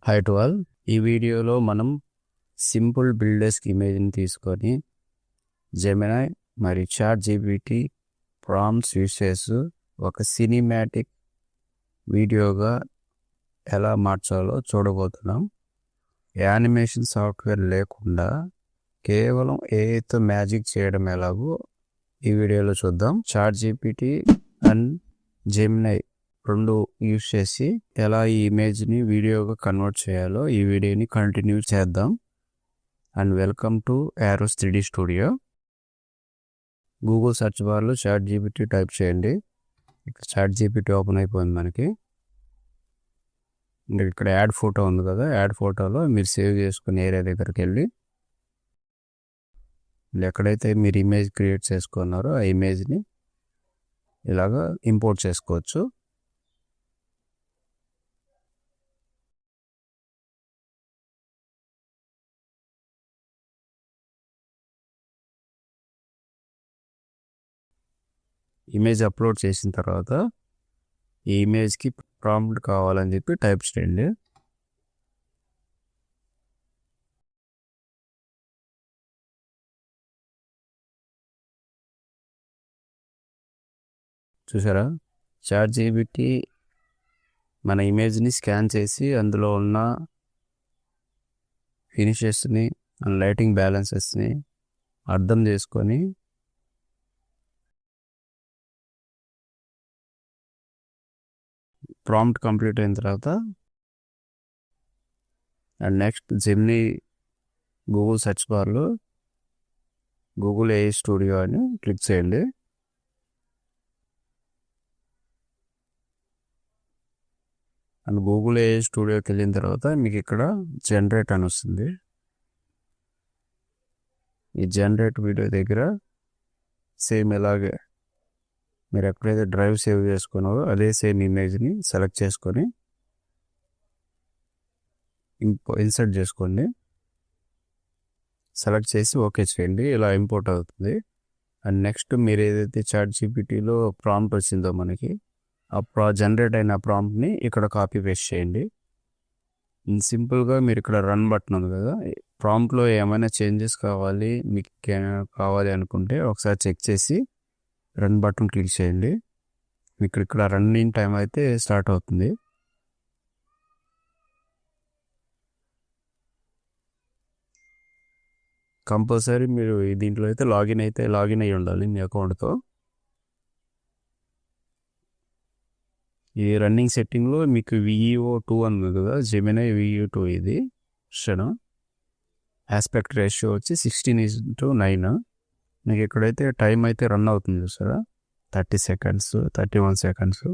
Hi to all. ఈ వీడియోలో మనం సింపుల్ బిల్డెస్క్ ఇమేజ్ని తీసుకొని జెమినై మరియు చాట్ జీపీటీ ప్రాంప్ట్స్ యూస్ చేస్తూ ఒక సినిమాటిక్ వీడియోగా ఎలా మార్చాలో చూడబోతున్నాం. యానిమేషన్ సాఫ్ట్వేర్ లేకుండా కేవలం ఏఐతో మ్యాజిక్ చేయడం ఎలాగో ఈ వీడియోలో చూద్దాం. చాట్ జీపీటీ అండ్ జెమినై రెండు యూస్ చేసి ఎలా ఈ ఇమేజ్ని వీడియోగా కన్వర్ట్ చేయాలో ఈ వీడియోని కంటిన్యూ చేద్దాం. And welcome to arrows 3D studio. Google search బార్లో చాట్ జీపీటీ టైప్ చేయండి. ఇక్కడ చాట్ జీపీటీ ఓపెన్ అయిపోయింది మనకి. ఇక్కడ యాడ్ ఫోటో ఉంది కదా, యాడ్ ఫోటోలో మీరు సేవ్ చేసుకుని ఏరియా దగ్గరికి వెళ్ళి ఎక్కడైతే మీరు ఇమేజ్ క్రియేట్ చేసుకున్నారో ఆ ఇమేజ్ని ఇలాగా ఇంపోర్ట్ చేసుకోవచ్చు. ఇమేజ్ అప్లోడ్ చేసిన తర్వాత ఈ ఇమేజ్కి ప్రాంప్ట్ కావాలని చెప్పి టైప్ చేయండి. చూసారా, చాట్ జీపీటీ మన ఇమేజ్ని స్కాన్ చేసి అందులో ఉన్న ఫినిషెస్ని అండ్ లైటింగ్ బ్యాలెన్సెస్ని అర్థం చేసుకొని ప్రాంప్ట్ కంప్లీట్ అయిన తర్వాత and next Gemini Google search బార్లో గూగుల్ ఏఐ స్టూడియో అని క్లిక్ చేయండి. అండ్ గూగుల్ ఏఐ స్టూడియోకి వెళ్ళిన తర్వాత మీకు ఇక్కడ జనరేట్ అని వస్తుంది. ఈ జనరేట్ వీడియో దగ్గర సేమ్ ఎలాగే మీరు ఎక్కడైతే డ్రైవ్ సేవ్ చేసుకున్నారో అదే సేమ్ ఇమేజ్ని సెలెక్ట్ చేసుకొని ఇన్సర్ట్ చేసుకోండి. సెలెక్ట్ చేసి ఓకే చేయండి. ఇలా ఇంపోర్ట్ అవుతుంది. అండ్ నెక్స్ట్ మీరు ఏదైతే చాట్ జీపీటీలో ప్రాంప్ట్ వచ్చిందో మనకి ఆ జనరేట్ అయిన ప్రాంప్ట్ని ఇక్కడ కాపీ పేస్ట్ చేయండి. సింపుల్గా మీరు ఇక్కడ రన్ బటన్ ఉంది కదా, ప్రాంప్ట్లో ఏమైనా చేంజెస్ కావాలి మీకు కావాలి అనుకుంటే ఒకసారి చెక్ చేసి రన్ బటన్ క్లిక్ చేయండి. మీకు ఇక్కడ రన్నింగ్ టైం అయితే స్టార్ట్ అవుతుంది. కంపల్సరీ మీరు దీంట్లో అయితే లాగిన్ అయ్యి ఉండాలి మీ అకౌంట్తో. ఈ రన్నింగ్ సెట్టింగ్లో మీకు VEO2 ఉంది కదా, జెమినై VEO2 ఇది ఆస్పెక్ట్ రేషియో వచ్చి 16:9. మీకు ఎక్కడైతే టైం అయితే రన్ అవుతుంది చూసారా, 30 సెకండ్స్ 31 సెకండ్స్.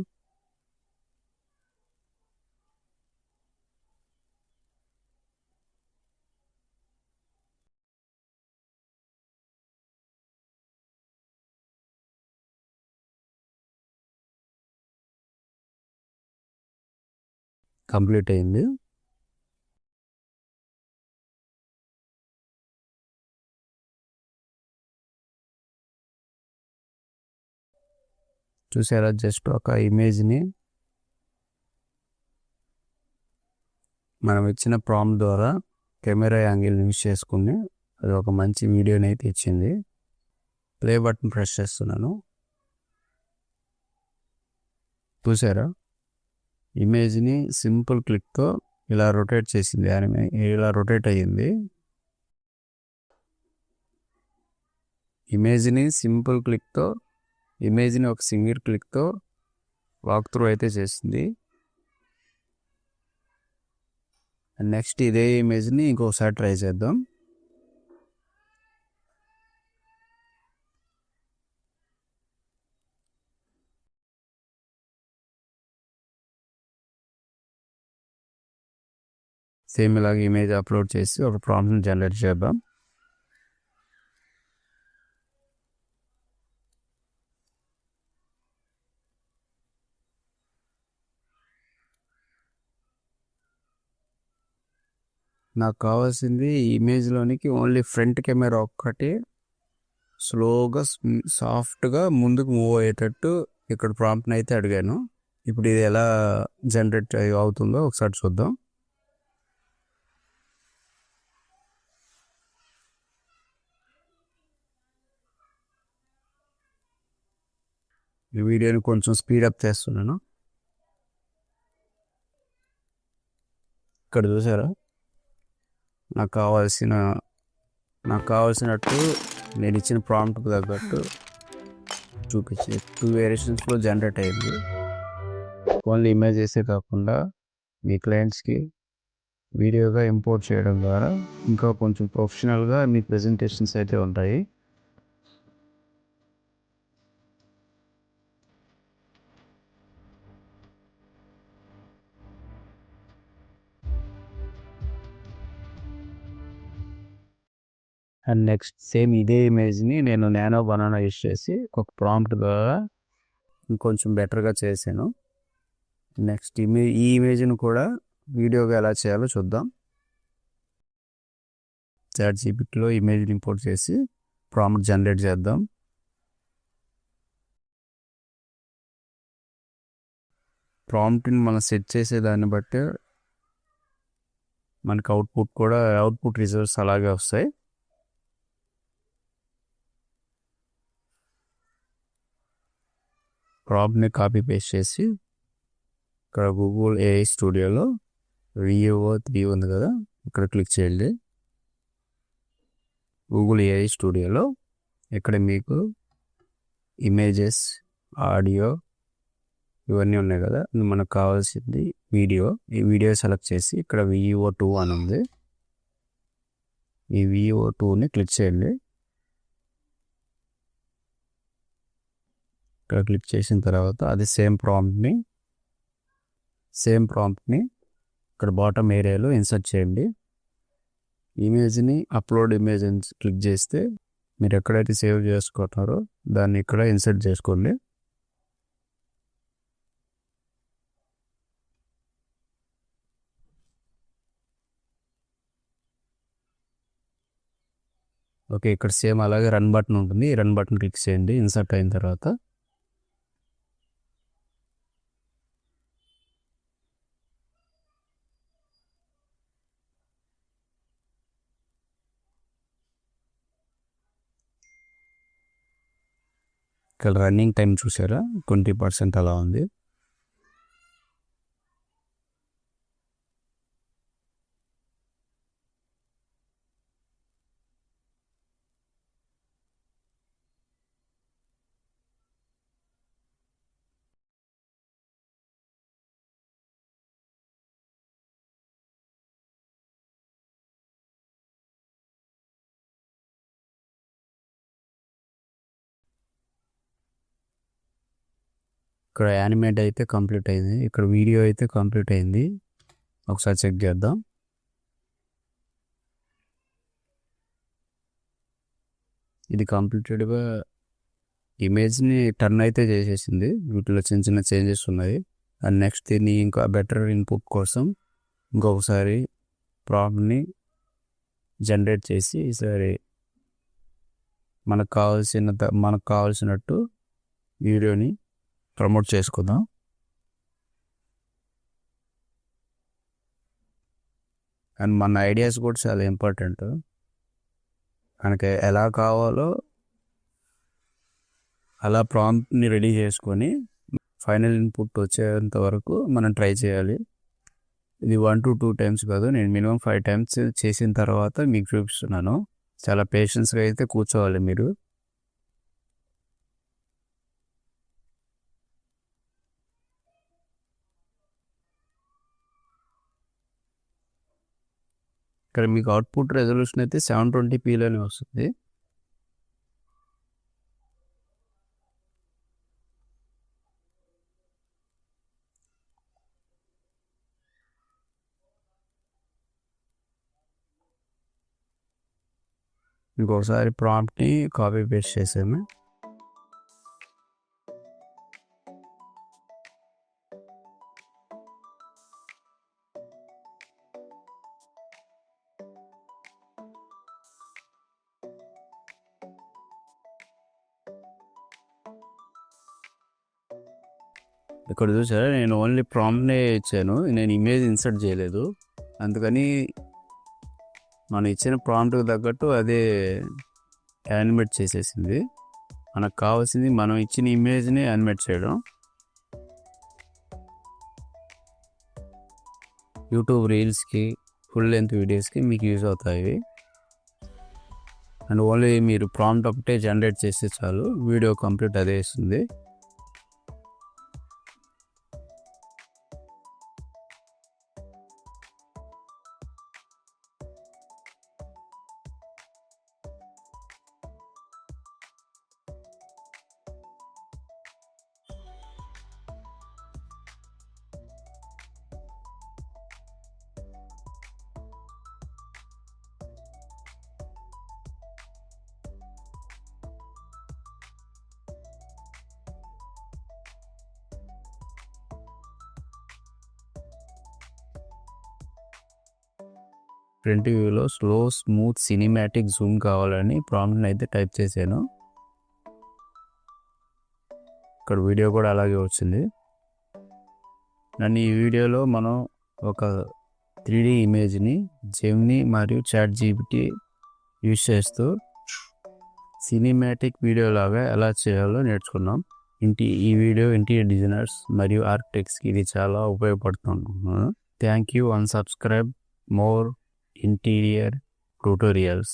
కంప్లీట్ అయింది. చూసారా, జస్ట్ ఒక ఇమేజ్ని మనం ఇచ్చిన ప్రాంప్ట్ ద్వారా కెమెరా యాంగిల్ని యూజ్ చేసుకుని అది ఒక మంచి వీడియోని అయితే ఇచ్చింది. ప్లే బటన్ ప్రెస్ చేస్తున్నాను. చూసారా, ఇమేజ్ని సింపుల్ క్లిక్తో ఇలా రొటేట్ చేసింది, ఇలా రొటేట్ అయ్యింది. ఇమేజ్ని సింపుల్ క్లిక్తో ఇమేజ్ని ఒక సింగిల్ క్లిక్తో వాక్ త్రూ అయితే చేసింది. అండ్ నెక్స్ట్ ఇదే ఇమేజ్ని ఇంకోసారి ట్రై చేద్దాం. సేమ్ ఇలాగ ఇమేజ్ అప్లోడ్ చేసి ఒక ప్రాంప్ట్ని జనరేట్ చేద్దాం. నాకు కావాల్సింది ఇమేజ్లోనికి ఓన్లీ ఫ్రంట్ కెమెరా ఒక్కటి స్లోగా సాఫ్ట్గా ముందుకు మూవ్ అయ్యేటట్టు ఇక్కడ ప్రాంప్ట్ని అయితే అడిగాను. ఇప్పుడు ఇది ఎలా జనరేట్ అవుతుందో ఒకసారి చూద్దాం. ఈ వీడియోని కొంచెం స్పీడప్ చేస్తున్నాను. ఇక్కడ చూసారా, నాకు కావాల్సినట్టు నేను ఇచ్చిన ప్రాంప్ట్కి తగ్గట్టు చూపించి 2 వేరియేషన్స్లో జనరేట్ అయింది. ఓన్లీ ఇమేజెసే కాకుండా మీ క్లయింట్స్కి వీడియోగా ఇంపోర్ట్ చేయడం ద్వారా ఇంకా కొంచెం ప్రొఫెషనల్గా మీ ప్రెజెంటేషన్స్ అయితే ఉంటాయి. అండ్ నెక్స్ట్ సేమ్ ఇదే ఇమేజ్ని నేను నానో బనానా యూస్ చేసి ఒక ప్రాంప్ట్ ద్వారా ఇంకొంచెం బెటర్గా చేశాను. నెక్స్ట్ ఈ ఇమేజ్ని కూడా వీడియోగా ఎలా చేయాలో చూద్దాం. ChatGPTలో ఇమేజ్ని ఇంపోర్ట్ చేసి ప్రాంప్ట్ జనరేట్ చేద్దాం. ప్రాంప్ట్ని మనం సెట్ చేసే దాన్ని బట్టి మనకి అవుట్పుట్ రిజల్ట్స్ అలాగే వస్తాయి. ప్రాంప్ట్ని కాపీ పేస్ట్ చేసి ఇక్కడ గూగుల్ AI స్టూడియోలో VO 3 ఉంది కదా, ఇక్కడ క్లిక్ చేయండి. గూగుల్ AI స్టూడియోలో ఇక్కడ మీకు ఇమేజెస్, ఆడియో ఇవన్నీ ఉన్నాయి కదా, మనకు కావాల్సింది వీడియో. ఈ వీడియో సెలెక్ట్ చేసి ఇక్కడ VO 2 అని ఉంది, ఈ VO 2ని క్లిక్ చేయండి. ఇక్కడ క్లిక్ చేసిన తర్వాత అది సేమ్ ప్రాంప్ట్ని ఇక్కడ బాటమ్ ఏరియాలో ఇన్సర్ట్ చేయండి. ఇమేజ్ని అప్లోడ్ ఇమేజ్ క్లిక్ చేస్తే మీరు ఎక్కడైతే సేవ్ చేసుకుంటారో దాన్ని ఇక్కడ ఇన్సర్ట్ చేసుకోండి. ఓకే, ఇక్కడ సేమ్ అలాగే రన్ బటన్ ఉంటుంది, ఈ రన్ బటన్ క్లిక్ చేయండి. ఇన్సర్ట్ అయిన తర్వాత ఇక్కడ రన్నింగ్ టైం చూసారా, 20% అలా ఉంది. ఇక్కడ యానిమేట్ అయితే కంప్లీట్ అయింది, ఇక్కడ వీడియో అయితే కంప్లీట్ అయింది. ఒకసారి చెక్ చేద్దాం. ఇది కంప్లీటెడ్గా ఇమేజ్ని టర్న్ అయితే చేసేసింది. వీటిలో చిన్న చిన్న చేంజెస్ ఉన్నాయి. అండ్ నెక్స్ట్ దీన్ని ఇంకా బెటర్ ఇన్పుట్ కోసం ఇంకొకసారి ప్రాంప్ట్ని జనరేట్ చేసి ఈసారి మనకు కావాల్సినట్టు వీడియోని ప్రమోట్ చేసుకుందాం. అండ్ మన ఐడియాస్ కూడా చాలా ఇంపార్టెంట్. మనకి ఎలా కావాలో అలా ప్రాంప్ట్ని రెడీ చేసుకొని ఫైనల్ ఇన్పుట్ వచ్చేంత వరకు మనం ట్రై చేయాలి. ఇది 1 to 2 times కాదు, నేను మినిమం 5 times చేసిన తర్వాత మీకు చూపిస్తున్నాను. చాలా పేషెన్స్గా అయితే కూర్చోవాలి మీరు. ఇక్కడ మీకు అవుట్పుట్ రెజల్యూషన్ అయితే 720pలోనే వస్తుంది. ఇంకొకసారి ప్రాంప్ట్ని కాపీ పేస్ట్ చేసాము. ఇక్కడ చూసారా, నేను ఓన్లీ ప్రాంప్ట్నే ఇచ్చాను, నేను ఇమేజ్ ఇన్సర్ట్ చేయలేదు. అందుకని మనం ఇచ్చిన ప్రాంప్ట్కి తగ్గట్టు అదే యానిమేట్ చేసేసింది. మనకు కావాల్సింది మనం ఇచ్చిన ఇమేజ్ని యానిమేట్ చేయడం. యూట్యూబ్ రీల్స్కి, ఫుల్ లెంత్ వీడియోస్కి మీకు యూజ్ అవుతాయి. అండ్ ఓన్లీ మీరు ప్రాంప్ట్ ఒకటే జనరేట్ చేస్తే చాలు, వీడియో కంప్లీట్ అదే ఇస్తుంది. ఫ్రంట్ వ్యూలో స్లో స్మూత్ సినిమాటిక్ జూమ్ కావాలని ప్రాంప్ట్ని అయితే టైప్ చేశాను. ఇక్కడ వీడియో కూడా అలాగే వచ్చింది. నన్ను ఈ వీడియోలో మనం ఒక 3D ఇమేజ్ని జెమినీ మరియు చాట్ జీపీటీ యూజ్ చేస్తూ సినిమాటిక్ వీడియో లాగా ఎలా చేయాలో నేర్చుకున్నాం. ఈ వీడియో ఇంటీరియర్ డిజైనర్స్ మరియు ఆర్కిటెక్ట్స్కి ఇది చాలా ఉపయోగపడుతుంది. Thank you. And subscribe more interior tutorials.